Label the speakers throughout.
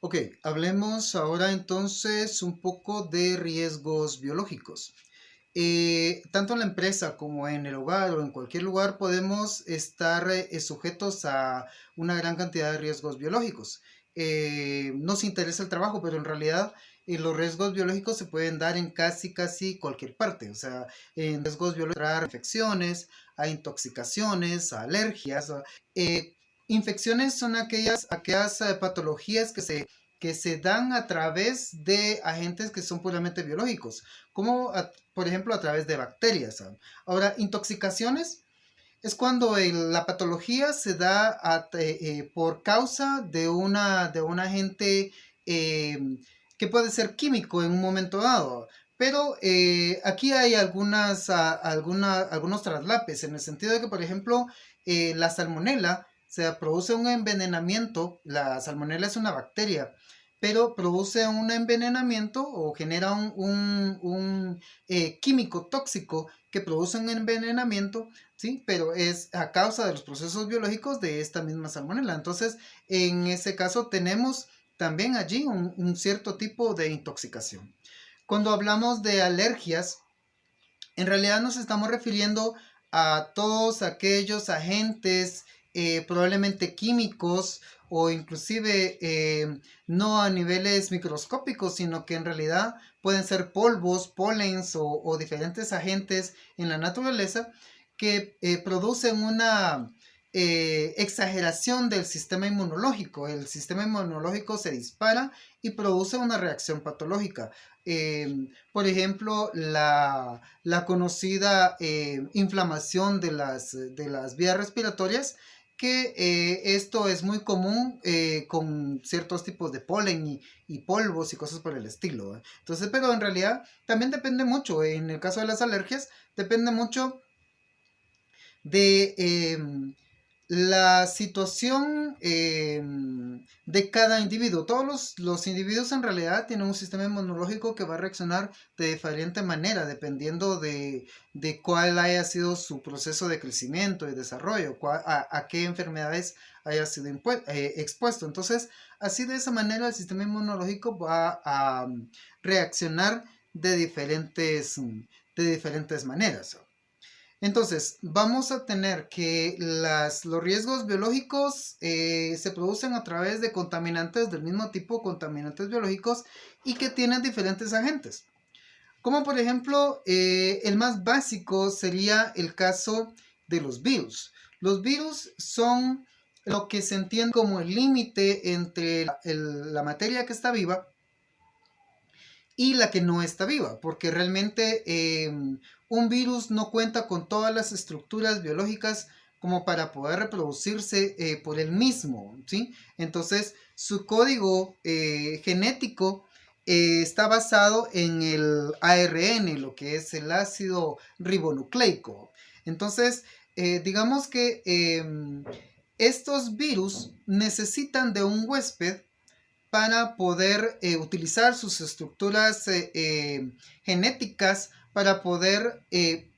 Speaker 1: Ok, hablemos ahora entonces un poco de riesgos biológicos. Tanto en la empresa como en el hogar o en cualquier lugar podemos estar sujetos a una gran cantidad de riesgos biológicos. Nos interesa el trabajo, pero en realidad los riesgos biológicos se pueden dar en casi cualquier parte. O sea, en riesgos biológicos a infecciones, a intoxicaciones, a alergias. Infecciones son aquellas patologías que se dan a través de agentes que son puramente biológicos, como por ejemplo a través de bacterias. ¿Sabe? Ahora, intoxicaciones es cuando la patología se da por causa de un agente que puede ser químico en un momento dado. Pero aquí hay algunos traslapes, en el sentido de que, por ejemplo, la salmonela se produce un envenenamiento. La salmonela es una bacteria, pero produce un envenenamiento o genera un químico tóxico que produce un envenenamiento, ¿sí? Pero es a causa de los procesos biológicos de esta misma salmonela. Entonces, en ese caso tenemos también allí un cierto tipo de intoxicación. Cuando hablamos de alergias, en realidad nos estamos refiriendo a todos aquellos agentes probablemente químicos o inclusive no a niveles microscópicos, sino que en realidad pueden ser polvos, polens o diferentes agentes en la naturaleza que producen una exageración del sistema inmunológico. El sistema inmunológico se dispara y produce una reacción patológica. Por ejemplo, la conocida inflamación de las vías respiratorias, que esto es muy común con ciertos tipos de polen y polvos y cosas por el estilo. Entonces, pero en realidad también depende mucho, en el caso de las alergias, depende mucho de la situación de cada individuo. Todos los individuos en realidad tienen un sistema inmunológico que va a reaccionar de diferente manera dependiendo de cuál haya sido su proceso de crecimiento y desarrollo, a qué enfermedades haya sido expuesto. Entonces, así de esa manera el sistema inmunológico va a reaccionar de diferentes maneras. Entonces, vamos a tener que los riesgos biológicos se producen a través de contaminantes del mismo tipo, contaminantes biológicos, y que tienen diferentes agentes. Como por ejemplo, el más básico sería el caso de los virus. Los virus son lo que se entiende como el límite entre la materia que está viva y la que no está viva, porque realmente un virus no cuenta con todas las estructuras biológicas como para poder reproducirse por él mismo, ¿sí? Entonces, su código genético está basado en el ARN, lo que es el ácido ribonucleico. Entonces, digamos que estos virus necesitan de un huésped para poder utilizar sus estructuras genéticas para poder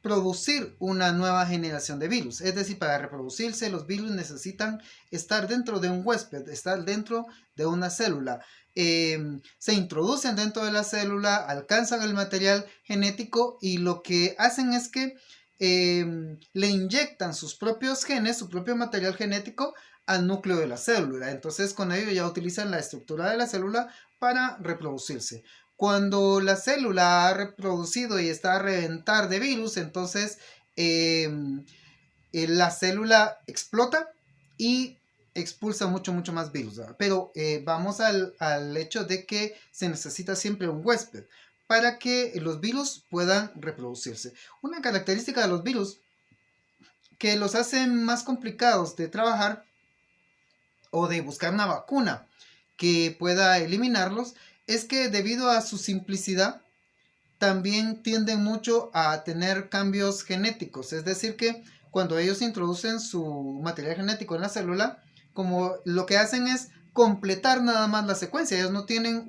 Speaker 1: producir una nueva generación de virus. Es decir, para reproducirse, los virus necesitan estar dentro de un huésped, estar dentro de una célula. Se introducen dentro de la célula, alcanzan el material genético y lo que hacen es que le inyectan sus propios genes, su propio material genético al núcleo de la célula. Entonces con ello ya utilizan la estructura de la célula para reproducirse. Cuando la célula ha reproducido y está a reventar de virus, entonces la célula explota y expulsa mucho más virus, ¿verdad? Pero vamos al hecho de que se necesita siempre un huésped para que los virus puedan reproducirse. Una característica de los virus que los hace más complicados de trabajar o de buscar una vacuna que pueda eliminarlos, es que debido a su simplicidad también tienden mucho a tener cambios genéticos, es decir que cuando ellos introducen su material genético en la célula, como lo que hacen es completar nada más la secuencia, ellos no tienen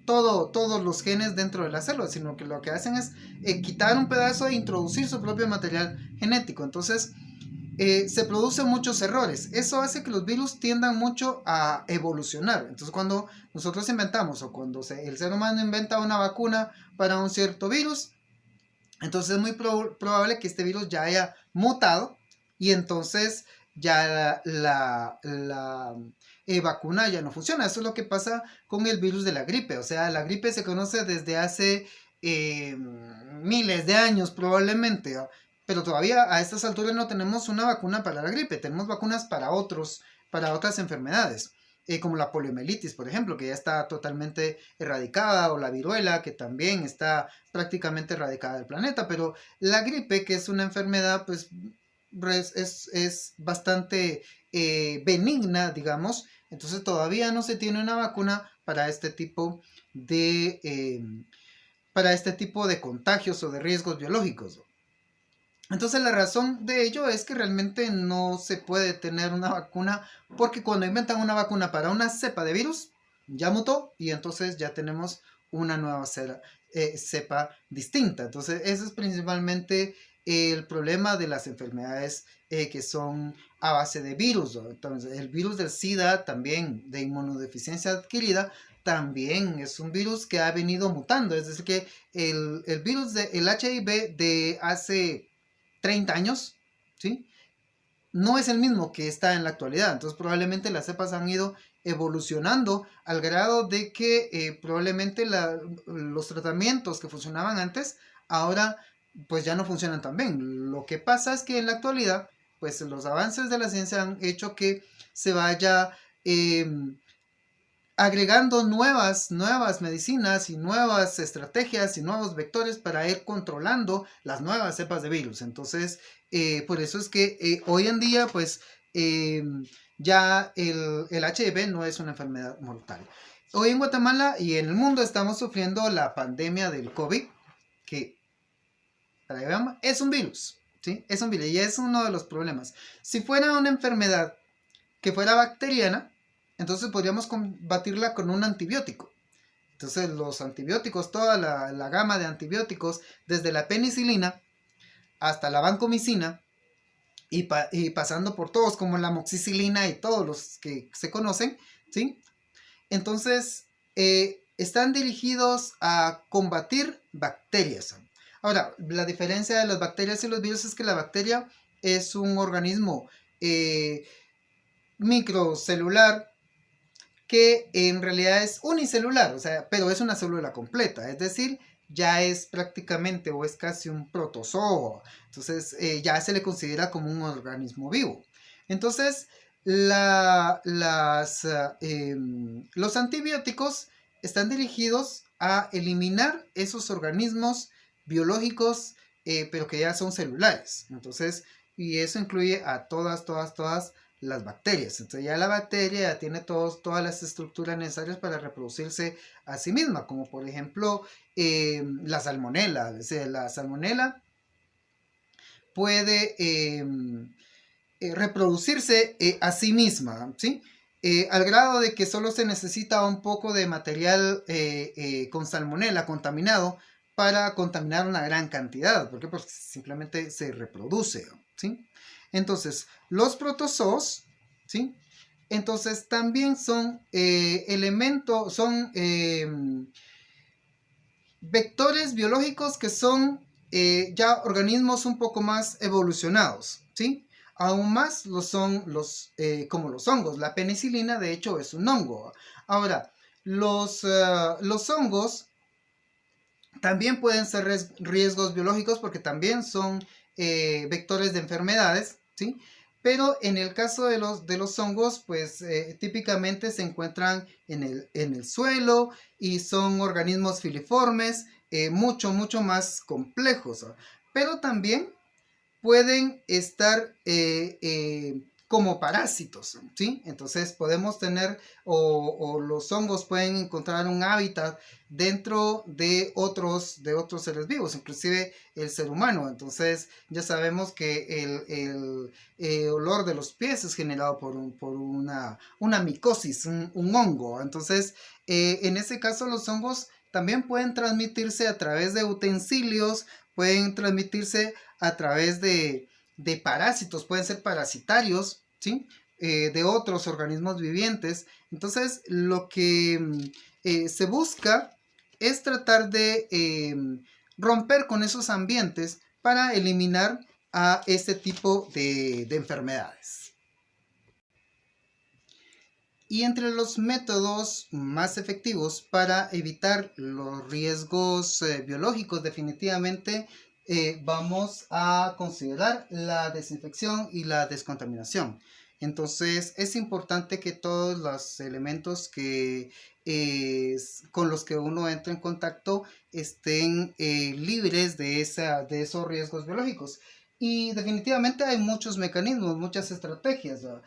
Speaker 1: todos los genes dentro de la célula, sino que lo que hacen es quitar un pedazo e introducir su propio material genético. Entonces se producen muchos errores. Eso hace que los virus tiendan mucho a evolucionar. Entonces, cuando nosotros inventamos o cuando el ser humano inventa una vacuna para un cierto virus, entonces es muy probable que este virus ya haya mutado y entonces ya la vacuna ya no funciona. Eso es lo que pasa con el virus de la gripe. O sea, la gripe se conoce desde hace miles de años probablemente, ¿no? Pero todavía a estas alturas no tenemos una vacuna para la gripe. Tenemos vacunas para otras enfermedades. Como la poliomielitis, por ejemplo, que ya está totalmente erradicada, o la viruela, que también está prácticamente erradicada del planeta, pero la gripe, que es una enfermedad, pues es bastante benigna, digamos, entonces todavía no se tiene una vacuna para este tipo de contagios o de riesgos biológicos. Entonces la razón de ello es que realmente no se puede tener una vacuna porque cuando inventan una vacuna para una cepa de virus, ya mutó y entonces ya tenemos una nueva cepa distinta. Entonces ese es principalmente el problema de las enfermedades que son a base de virus, ¿no? Entonces el virus del SIDA también, de inmunodeficiencia adquirida, también es un virus que ha venido mutando. Es decir, que el virus del HIV de hace 30 años, ¿sí? No es el mismo que está en la actualidad. Entonces probablemente las cepas han ido evolucionando al grado de que probablemente los tratamientos que funcionaban antes ahora pues ya no funcionan tan bien. Lo que pasa es que en la actualidad pues los avances de la ciencia han hecho que se vaya agregando nuevas medicinas y nuevas estrategias y nuevos vectores para ir controlando las nuevas cepas de virus. Entonces, por eso es que hoy en día, pues, ya el HIV no es una enfermedad mortal. Hoy en Guatemala y en el mundo estamos sufriendo la pandemia del COVID, que, para que veamos, es un virus, ¿sí? Es un virus y es uno de los problemas. Si fuera una enfermedad que fuera bacteriana, entonces podríamos combatirla con un antibiótico. Entonces los antibióticos, toda la gama de antibióticos, desde la penicilina hasta la vancomicina y pasando por todos como la amoxicilina y todos los que se conocen, ¿sí? Entonces están dirigidos a combatir bacterias. Ahora, la diferencia de las bacterias y los virus es que la bacteria es un organismo microcelular que en realidad es unicelular, o sea, pero es una célula completa, es decir, ya es prácticamente o es casi un protozoo, entonces ya se le considera como un organismo vivo. Entonces, los antibióticos están dirigidos a eliminar esos organismos biológicos, pero que ya son celulares. Entonces, y eso incluye a todas las bacterias. Entonces ya la bacteria ya tiene todas las estructuras necesarias para reproducirse a sí misma, como por ejemplo la salmonela. O sea, la salmonela puede reproducirse a sí misma, ¿sí? Al grado de que solo se necesita un poco de material con salmonela contaminado para contaminar una gran cantidad. ¿Por qué? Porque simplemente se reproduce, ¿sí? Entonces, los protozoos, ¿sí? Entonces, también son vectores biológicos que son ya organismos un poco más evolucionados, ¿sí? Aún más lo son como los hongos. La penicilina, de hecho, es un hongo. Ahora, los hongos también pueden ser riesgos biológicos porque también son vectores de enfermedades, ¿sí? Pero en el caso de los hongos, pues típicamente se encuentran en el suelo y son organismos filiformes, mucho más complejos, ¿no? Pero también pueden estar como parásitos, ¿sí? Entonces podemos tener, o los hongos pueden encontrar un hábitat dentro de otros seres vivos, inclusive el ser humano. Entonces ya sabemos que el olor de los pies es generado por una micosis, un hongo. Entonces en ese caso los hongos también pueden transmitirse a través de utensilios, pueden transmitirse a través de de parásitos, pueden ser parasitarios, ¿sí? De otros organismos vivientes. Entonces, lo que se busca es tratar de romper con esos ambientes para eliminar a este tipo de enfermedades. Y entre los métodos más efectivos para evitar los riesgos biológicos, definitivamente vamos a considerar la desinfección y la descontaminación. Entonces es importante que todos los elementos con los que uno entra en contacto estén libres de esos riesgos biológicos. Y definitivamente hay muchos mecanismos, muchas estrategias, ¿verdad?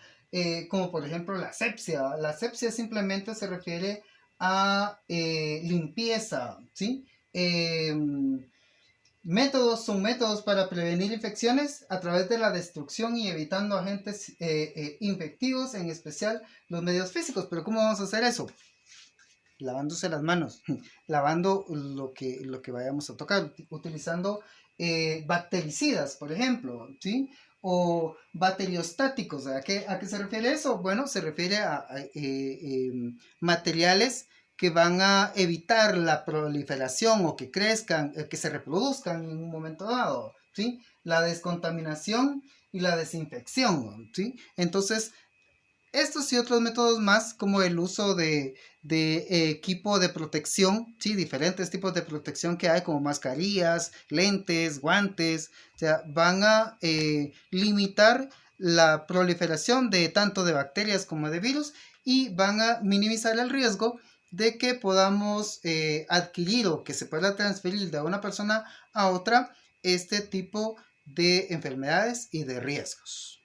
Speaker 1: Como por ejemplo la asepsia. La asepsia simplemente se refiere a limpieza, ¿sí? Son métodos para prevenir infecciones a través de la destrucción y evitando agentes infectivos, en especial los medios físicos. Pero ¿cómo vamos a hacer eso? Lavándose las manos, lavando lo que vayamos a tocar, utilizando bactericidas, por ejemplo, ¿sí? O bacteriostáticos. ¿A qué se refiere eso? Bueno, se refiere a materiales que van a evitar la proliferación o que crezcan, que se reproduzcan en un momento dado, ¿sí? La descontaminación y la desinfección, ¿sí? Entonces, estos y otros métodos más, como el uso de equipo de protección, ¿sí? Diferentes tipos de protección que hay, como mascarillas, lentes, guantes, o sea, van a limitar la proliferación de tanto de bacterias como de virus y van a minimizar el riesgo de que podamos adquirir o que se pueda transferir de una persona a otra este tipo de enfermedades y de riesgos.